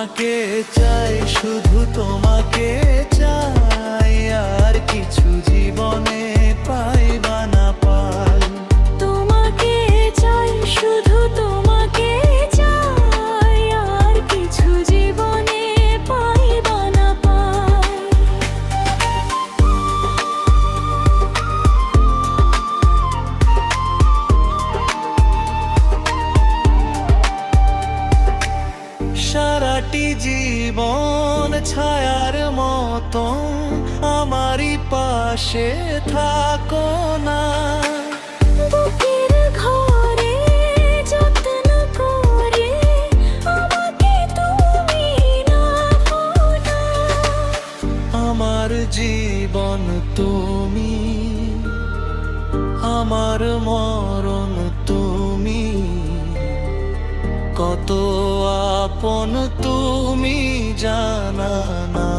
তোমাকে চাই, শুধু তোমাকে চাই, আর কিছু জীবনে পাইবা না পাই। তোমাকে চাই, শুধু তোমাকে চাই, আর কিছু জীবনে পাইবা না পাই। সারাটি জীবন ছায়ার মতো আমারই পাশে থাকো না। বুকের ঘরে যত্ন করে আমাকে তুমি রাখো না। আমার জীবন তুমি, আমার মরণ তুমি, কত আপন তুমি জানা না।